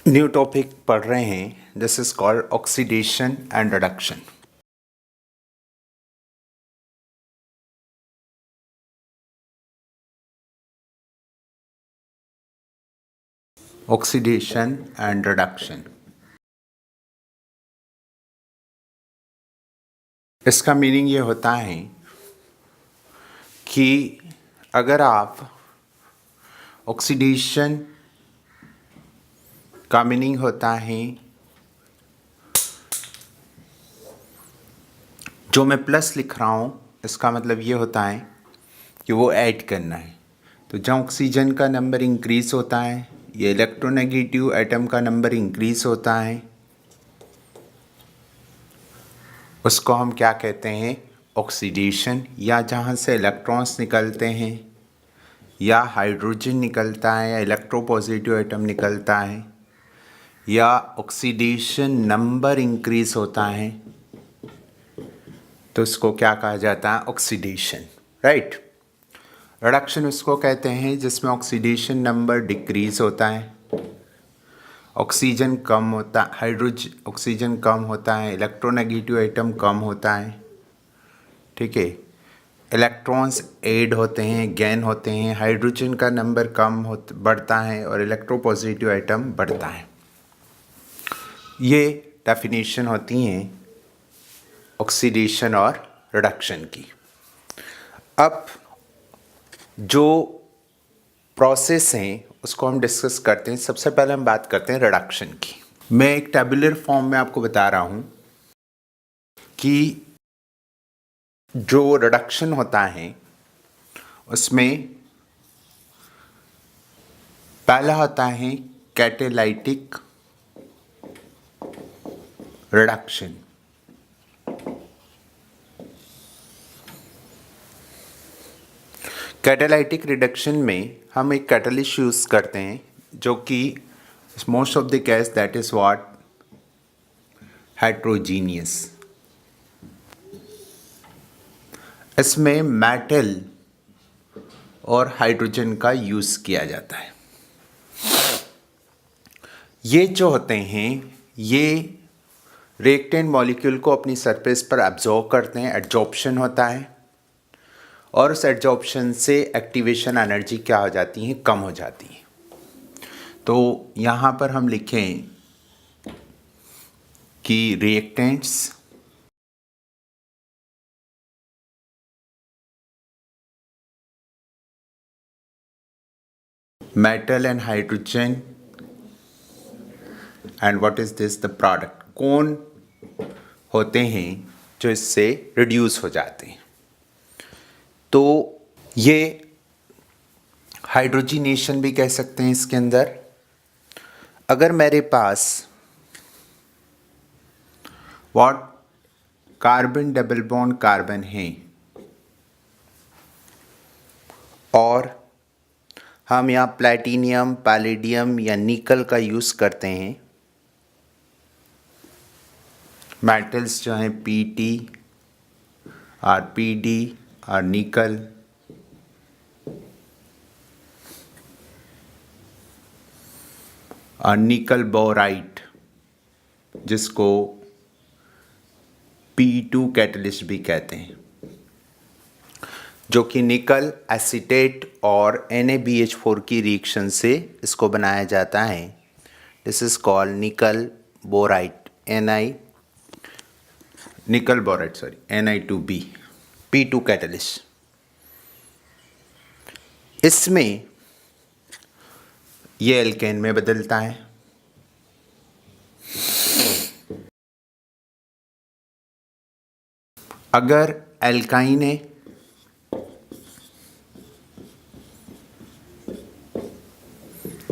New topic पढ़ रहे हैं। This is called oxidation and reduction. Oxidation and reduction, इसका मीनिंग ये होता है कि अगर आप ऑक्सीडेशन का मीनिंग होता है जो मैं प्लस लिख रहा हूँ, इसका मतलब ये होता है कि वो ऐड करना है। तो जहाँ ऑक्सीजन का नंबर इंक्रीज़ होता है, ये इलेक्ट्रोनेगेटिव एटम का नंबर इंक्रीज़ होता है, उसको हम क्या कहते हैं? ऑक्सीडेशन। या जहाँ से इलेक्ट्रॉन्स निकलते हैं या हाइड्रोजन निकलता है या इलेक्ट्रोपॉजिटिव एटम निकलता है या ऑक्सीडेशन नंबर इंक्रीज होता है, तो इसको क्या कहा जाता है? Oxidation, right. रिडक्शन उसको कहते हैं जिसमें ऑक्सीडेशन नंबर डिक्रीज होता है, ऑक्सीजन कम होता, ऑक्सीजन कम होता है, इलेक्ट्रोनेगेटिव एटम कम होता है, ठीक है, इलेक्ट्रॉन्स ऐड होते हैं, गेन होते हैं, हाइड्रोजन का नंबर बढ़ता है और इलेक्ट्रोपॉजिटिव एटम बढ़ता है। ये डेफिनेशन होती हैं ऑक्सीडेशन और रिडक्शन की। अब जो प्रोसेस हैं उसको हम डिस्कस करते हैं। सबसे पहले हम बात करते हैं रिडक्शन की। मैं एक टेबुलर फॉर्म में आपको बता रहा हूँ कि जो रिडक्शन होता है उसमें पहला होता है कैटालाइटिक रिडक्शन। कैटालाइटिक रिडक्शन में हम एक कैटलिस्ट यूज़ करते हैं जो कि most of the case that is what? Heterogeneous. इसमें मेटल और हाइड्रोजन का यूज़ किया जाता है। ये जो होते हैं ये रिएक्टेंट मॉलिक्यूल को अपनी सरफेस पर एब्जॉर्ब करते हैं, एडजॉर्प्शन होता है, और उस एडजॉर्प्शन से एक्टिवेशन एनर्जी क्या हो जाती है? कम हो जाती है। तो यहाँ पर हम लिखें कि reactants metal and hydrogen and what is this? The product. कौन होते हैं जो इससे रिड्यूस हो जाते हैं? तो ये हाइड्रोजिनेशन भी कह सकते हैं इसके अंदर। अगर मेरे पास what? Carbon double bond carbon है और हम यहाँ प्लैटिनियम, पैलेडियम या निकल का यूज़ करते हैं। मेटल्स जो हैं पीटी और पीडी और निकल, और निकल बोराइड जिसको P2 कैटलिस्ट भी कहते हैं, जो कि निकल एसीटेट और NaBH4 की रिएक्शन से इसको बनाया जाता है। दिस इज कॉल्ड निकल बोराइड, निकल बोराइड Ni2B, P2 कैटलिस्ट। इसमें ये एल्केन में बदलता है। अगर एल्काइन है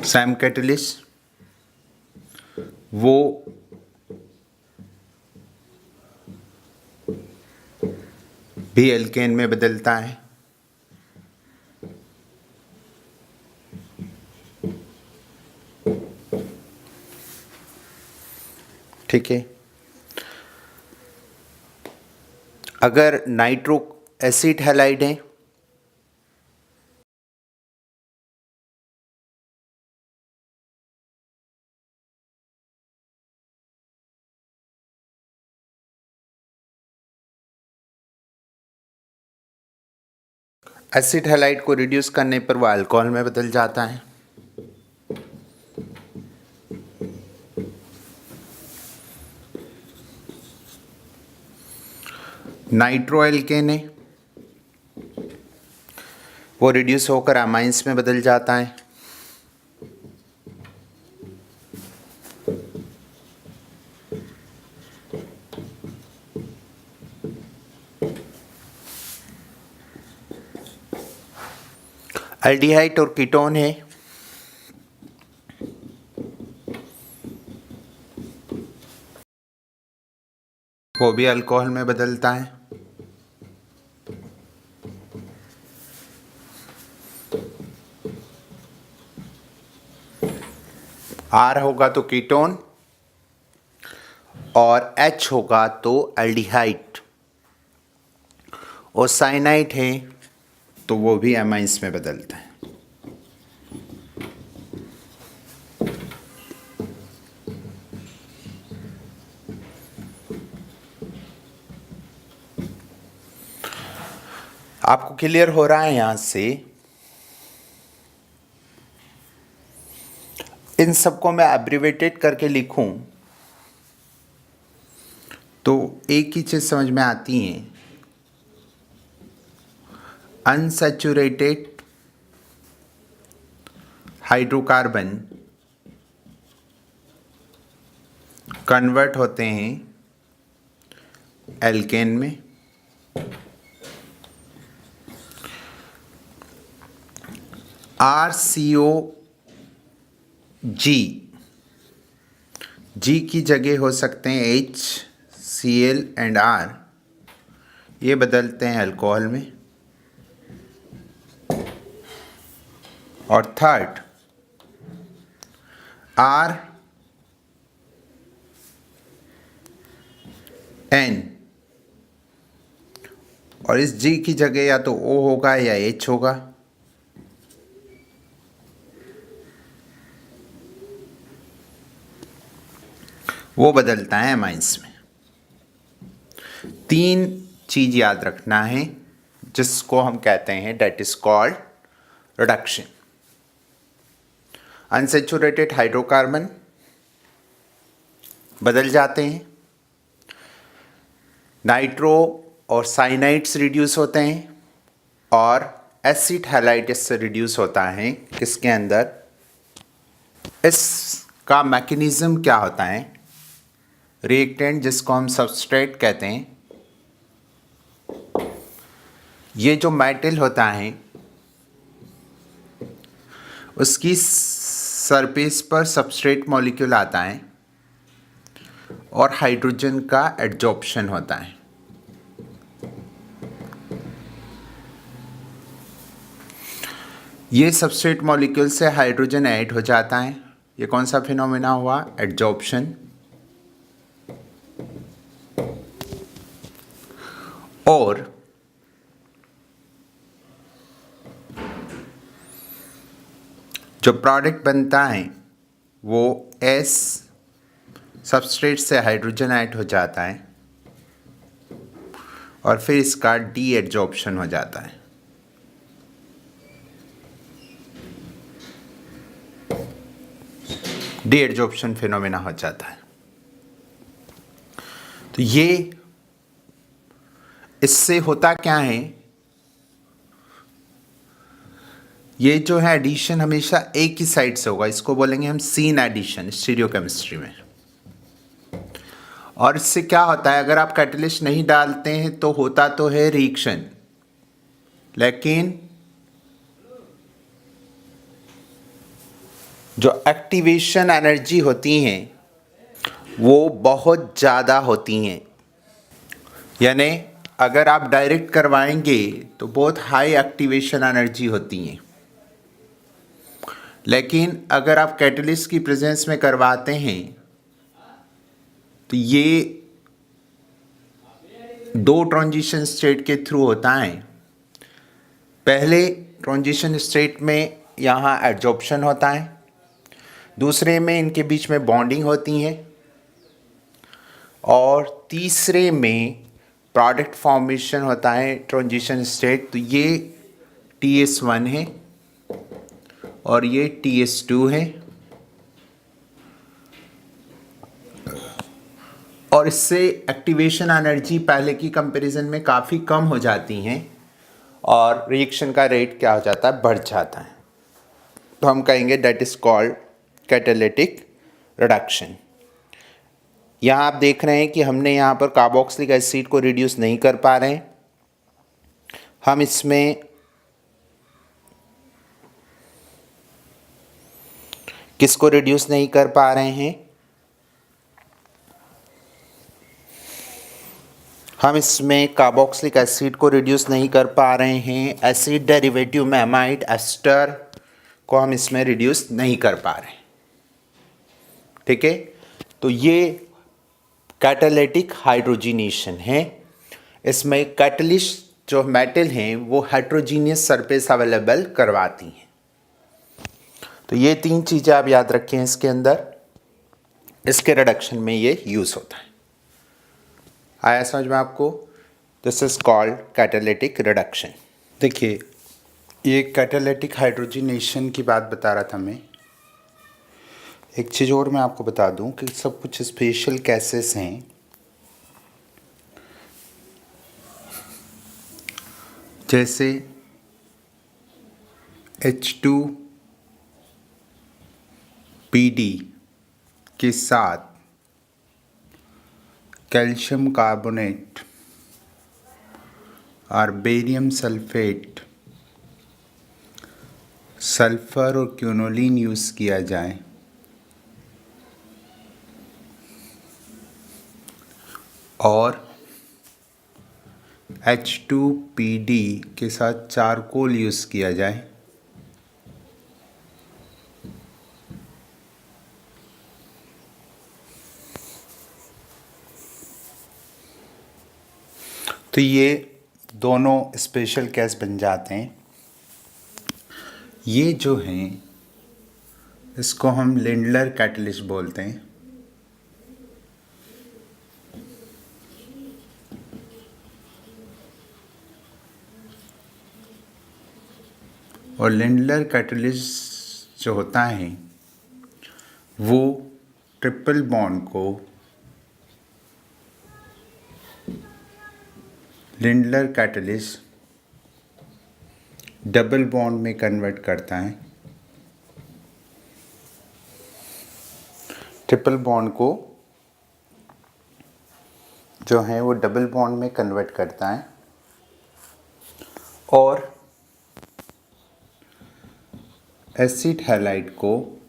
सैम कैटलिस्ट, वो भी एल्केन में बदलता है। ठीक है। अगर नाइट्रो एसिड हैलाइड है एसिड हैलाइड को रिड्यूस करने पर वो अल्कोहल में बदल जाता है। नाइट्रो एल्केन है, वो रिड्यूस होकर अमाइंस में बदल जाता है। एल्डिहाइड और कीटोन है, वो भी अल्कोहल में बदलता है। R होगा तो कीटोन और H होगा तो एल्डिहाइड, और साइनाइड है तो वो भी एमाइंस में बदलता है। आपको क्लियर हो रहा है यहां से? इन सबको मैं एब्रिवेटेड करके लिखूं तो एक ही चीज समझ में आती है, अनसैचुरेटेड हाइड्रोकार्बन कन्वर्ट होते हैं एल्केन में, RCOG G की जगह हो सकते हैं HCl एंड R, ये बदलते हैं अल्कोहल में। और थर्ड RN, और इस G की जगह या तो O होगा या H होगा। वो बदलता है एमाइंस में। 3 चीज याद रखना है जिसको हम कहते हैं that is called reduction. Unsaturated hydrocarbon बदल जाते हैं, नाइट्रो और साइनाइड्स रिड्यूस होते हैं, और एसिड हैलाइड से रिड्यूस होता है। किसके अंदर? इसका मैकेनिज्म क्या होता है? रिएक्टेंट जिसको हम सबस्ट्रेट कहते हैं, ये जो मेटल होता है उसकी सरफेस पर सबस्ट्रेट मॉलिक्यूल आता है और हाइड्रोजन का एडजॉर्प्शन होता है। ये सबस्ट्रेट मॉलिक्यूल से हाइड्रोजन ऐड हो जाता है। ये कौन सा फिनोमेना हुआ? एडजॉर्प्शन। और जो प्रोडक्ट बनता है वो S सबस्ट्रेट से हाइड्रोजन ऐड हो जाता है और फिर इसका डी एडजॉर्प्शन हो जाता है। डी एडजॉर्प्शन फिनोमेना हो जाता है। तो ये इससे होता क्या है, ये जो है एडिशन हमेशा एक ही साइड से होगा, इसको बोलेंगे हम सीन एडिशन स्टीरियोकेमिस्ट्री में। और इससे क्या होता है, अगर आप कैटलिस्ट नहीं डालते हैं तो होता तो है रिएक्शन, लेकिन जो एक्टिवेशन एनर्जी होती हैं वो बहुत ज़्यादा होती हैं। यानी अगर आप डायरेक्ट करवाएंगे तो बहुत हाई एक्टिवेशन एनर्जी होती हैं, लेकिन अगर आप कैटलिस्ट की प्रेजेंस में करवाते हैं तो ये 2 ट्रांजिशन स्टेट के थ्रू होता है। पहले ट्रांजिशन स्टेट में यहाँ एडजॉर्प्शन होता है, दूसरे में इनके बीच में बॉन्डिंग होती है, और तीसरे में प्रोडक्ट फॉर्मेशन होता है ट्रांजिशन स्टेट। तो ये TS1 है और ये TS2 है, और इससे एक्टिवेशन एनर्जी पहले की कंपैरिजन में काफ़ी कम हो जाती हैं और रिएक्शन का रेट क्या हो जाता है, बढ़ जाता है। तो हम कहेंगे that is called catalytic reduction. यहाँ आप देख रहे हैं कि हमने यहाँ पर कार्बोक्सिलिक एसिड को रिड्यूस नहीं कर पा रहे हैं। हम इसमें किसको रिड्यूस नहीं कर पा रहे हैं, हम इसमें कार्बोक्सिलिक एसिड को रिड्यूस नहीं कर पा रहे हैं। एसिड डेरिवेटिव में एमाइड एस्टर को हम इसमें रिड्यूस नहीं कर पा रहे हैं। ठीक है, तो ये कैटालिटिक हाइड्रोजिनेशन है। इसमें कैटलिस्ट जो मेटल हैं वो हेट्रोजीनियस सरफेस अवेलेबल करवाती हैं। तो ये 3 चीज़ें आप याद रखें इसके अंदर, इसके रिडक्शन में ये यूज़ होता है। आया समझ में आपको? This is called catalytic reduction. देखिए, ये कैटालिटिक हाइड्रोजिनेशन की बात बता रहा था मैं। एक चीज़ और मैं आपको बता दूं कि सब कुछ स्पेशल केसेस हैं। जैसे H2PD के साथ कैल्शियम कार्बोनेट और बेरियम सल्फेट, सल्फर और क्यूनोलिन यूज़ किया जाए और H2PD के साथ चारकोल यूज़ किया जाए तो ये दोनों स्पेशल केस बन जाते हैं। ये जो हैं इसको हम लिंडलर कैटलिस्ट बोलते हैं। और लिंडलर कैटलिस्ट जो होता है वो ट्रिपल बॉन्ड को लिंडलर कैटलिस्ट डबल बॉन्ड में कन्वर्ट करता है। ट्रिपल बॉन्ड को जो है वो डबल बॉन्ड में कन्वर्ट करता है और एसिड हैलाइड को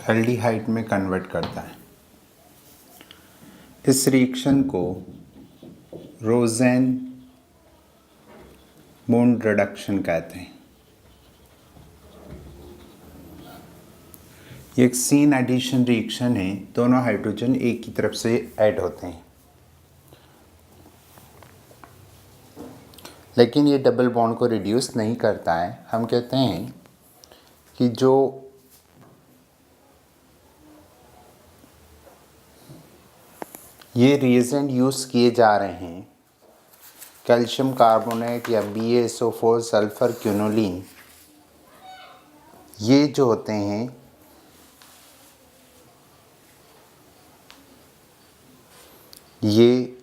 एल्डिहाइड में कन्वर्ट करता है। इस रिएक्शन को रोज़ेन-मुंड रिडक्शन कहते हैं। ये एक सीन एडिशन रिएक्शन है, दोनों हाइड्रोजन एक की तरफ से ऐड होते हैं, लेकिन ये डबल बॉन्ड को रिड्यूस नहीं करता है। हम कहते हैं कि जो ये रिएजेंट यूज़ किए जा रहे हैं, कैल्शियम कार्बोनेट या BaSO4 सल्फर क्यूनोलिन, ये जो होते हैं ये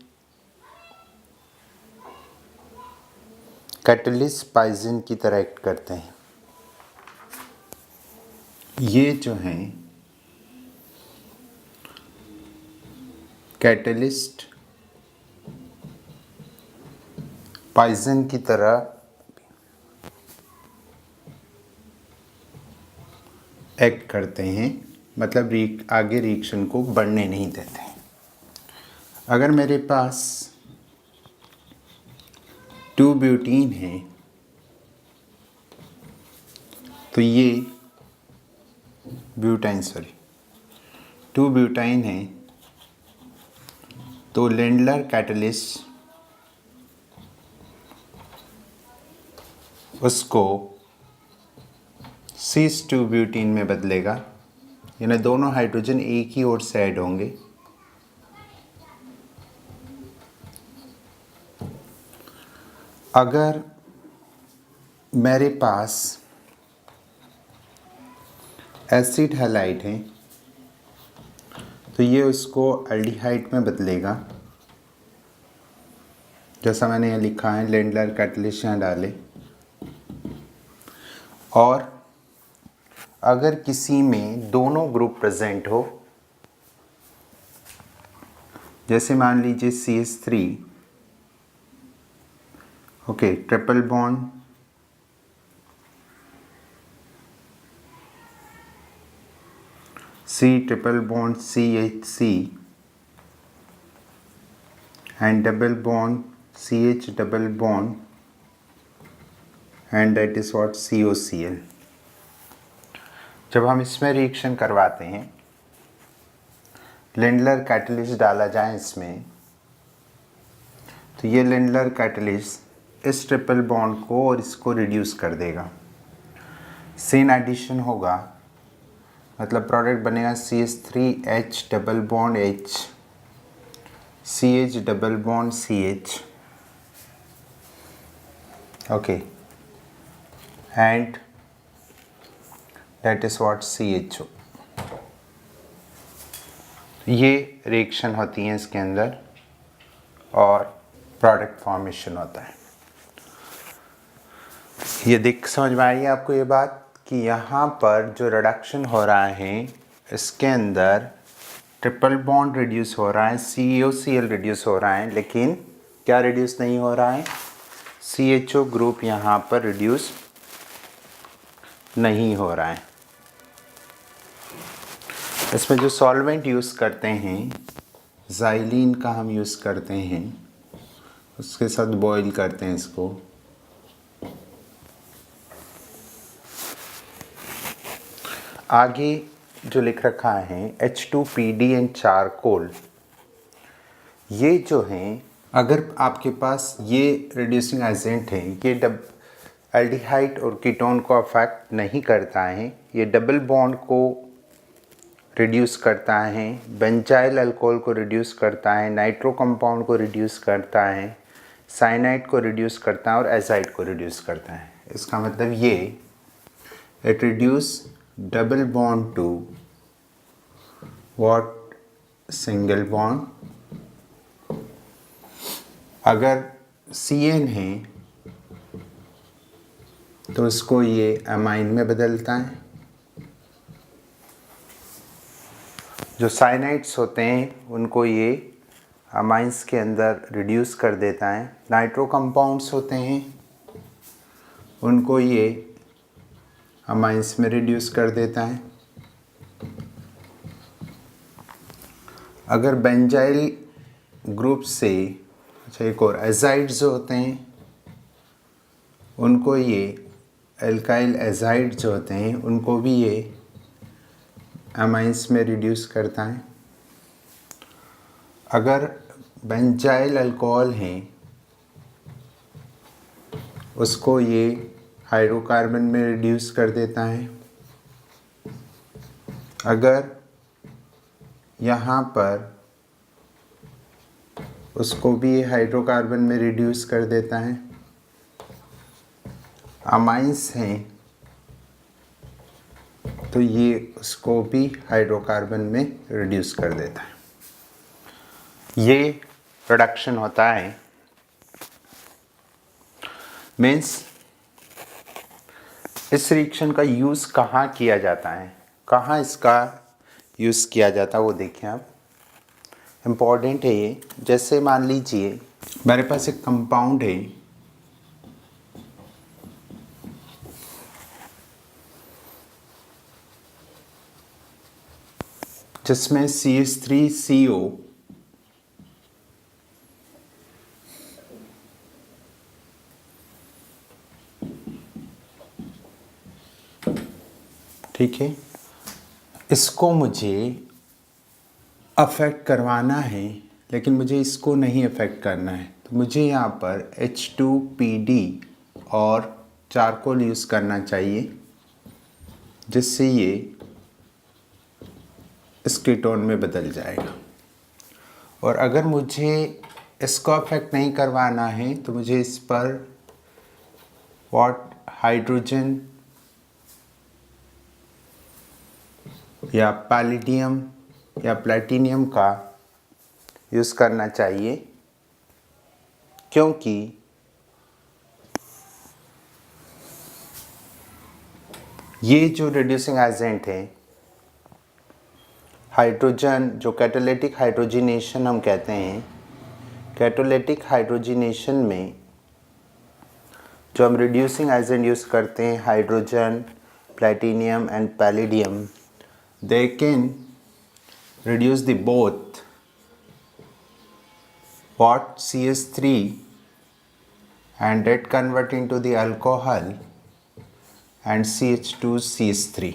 कैटलिस्ट पाइजन की तरह एक्ट करते हैं। ये जो हैं कैटलिस्ट पाइजन की तरह एक्ट करते हैं, मतलब आगे रिएक्शन को बढ़ने नहीं देते हैं। अगर मेरे पास 2 ब्यूटीन है तो ये टू ब्यूटाइन है तो लिंडलर कैटलिस्ट उसको cis2 ब्यूटीन में बदलेगा, यानी दोनों हाइड्रोजन एक ही ओर से ऐड होंगे। अगर मेरे पास एसिड हैलाइड है तो ये उसको एल्डिहाइड में बदलेगा, जैसा मैंने यहाँ लिखा है, लेंडलर कैटलिस्ट यहाँ डाले। और अगर किसी में दोनों ग्रुप प्रेजेंट हो, जैसे मान लीजिए CH3, okay, triple bond C triple bond CH3 and double bond CH double bond and that is what COCl। जब हम इसमें रिएक्शन करवाते हैं, लेंडलर कैटलिस्ट डाला जाए इसमें, तो ये लेंडलर कैटलिस्ट इस ट्रिपल बॉन्ड को और इसको रिड्यूस कर देगा। सेन एडिशन होगा, मतलब प्रोडक्ट बनेगा CH3H double bond H CH double bond CH, okay, and that is what CHO। ये रिएक्शन होती है इसके अंदर और प्रोडक्ट फॉर्मेशन होता है। ये देख समझ में आई है आपको ये बात कि यहाँ पर जो रिडक्शन हो रहा है इसके अंदर ट्रिपल बॉन्ड रिड्यूस हो रहा है, COCl रिड्यूस हो रहा है, लेकिन क्या रिड्यूस नहीं हो रहा है, CHO ग्रुप यहाँ पर रिड्यूस नहीं हो रहा है। इसमें जो सॉल्वेंट यूज़ करते हैं, ज़ाइलिन का हम यूज़ करते हैं, उसके साथ बॉईल करते हैं इसको। आगे जो लिख रखा है H2PD एंड चारकोल, ये जो हैं, अगर आपके पास ये रिड्यूसिंग एजेंट हैं, ये एल्डिहाइड और कीटोन को अफेक्ट नहीं करता है, ये डबल बॉन्ड को रिड्यूस करता है, बेंजाइल अल्कोहल को रिड्यूस करता है, नाइट्रो कंपाउंड को रिड्यूस करता है, साइनाइड को रिड्यूस करता है और एजाइड को रिड्यूस करता है। इसका मतलब ये it reduce double bond to what, single bond. अगर CN है तो इसको ये अमाइन में बदलता है। जो साइनाइड्स होते हैं उनको ये अमाइंस के अंदर रिड्यूस कर देता है। नाइट्रो कंपाउंड्स होते हैं उनको ये अमाइंस में रिड्यूस कर देता है। अगर बेंजाइल ग्रुप से, अच्छा एक और, एजाइड्स जो होते हैं उनको ये एल्काइल एजाइड जो होते हैं उनको भी ये अमाइंस में रिड्यूस करता है। अगर बेंजाइल अल्कोहल हैं उसको ये हाइड्रोकार्बन में रिड्यूस कर देता है। अगर यहाँ पर उसको भी हाइड्रोकार्बन में रिड्यूस कर देता है। अमाइंस हैं तो ये उसको भी हाइड्रोकार्बन में रिड्यूस कर देता है। ये रिडक्शन होता है, मीन्स इस रिएक्शन का यूज़ कहाँ किया जाता है, कहाँ इसका यूज़ किया जाता है वो देखें आप, इम्पॉर्टेंट है ये। जैसे मान लीजिए मेरे पास एक कंपाउंड है जिसमें CH3CO ठीक है, इसको मुझे अफेक्ट करवाना है लेकिन मुझे इसको नहीं अफेक्ट करना है, तो मुझे यहाँ पर H2PD और चारकोल यूज़ करना चाहिए जिससे ये इस कीटोन में बदल जाएगा। और अगर मुझे इसको अफेक्ट नहीं करवाना है तो मुझे इस पर व्हाट हाइड्रोजन या पैलेडियम या प्लैटिनियम का यूज़ करना चाहिए, क्योंकि ये जो रिड्यूसिंग एजेंट है हाइड्रोजन, जो कैटालिटिक हाइड्रोजिनेशन हम कहते हैं, कैटालिटिक हाइड्रोजिनेशन में जो हम रिड्यूसिंग एजेंट यूज़ करते हैं hydrogen, platinum and palladium, they can reduce the both what CH3 and that convert into the alcohol and CH2CH3।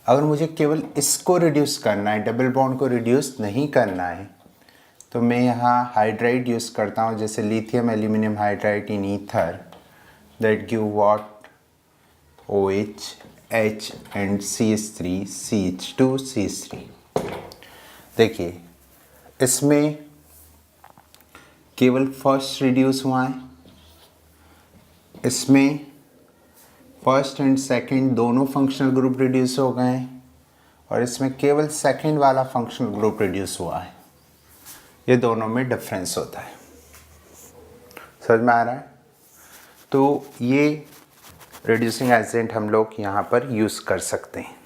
अगर मुझे केवल इसको रिड्यूस करना है, डबल बॉन्ड को रिड्यूस नहीं करना है, तो मैं यहाँ हाइड्राइड यूज़ करता हूँ, जैसे lithium aluminium hydride in ether, that give what OH H and CH3 CH2 CH3। देखिए इसमें केवल फर्स्ट रिड्यूस हुआ है, इसमें फर्स्ट एंड सेकंड दोनों फंक्शनल ग्रुप रिड्यूस हो गए हैं, और इसमें केवल सेकंड वाला फंक्शनल ग्रुप रिड्यूस हुआ है। ये दोनों में डिफरेंस होता है, समझ में आ रहा है? तो ये रिड्यूसिंग एजेंट हम लोग यहाँ पर यूज़ कर सकते हैं।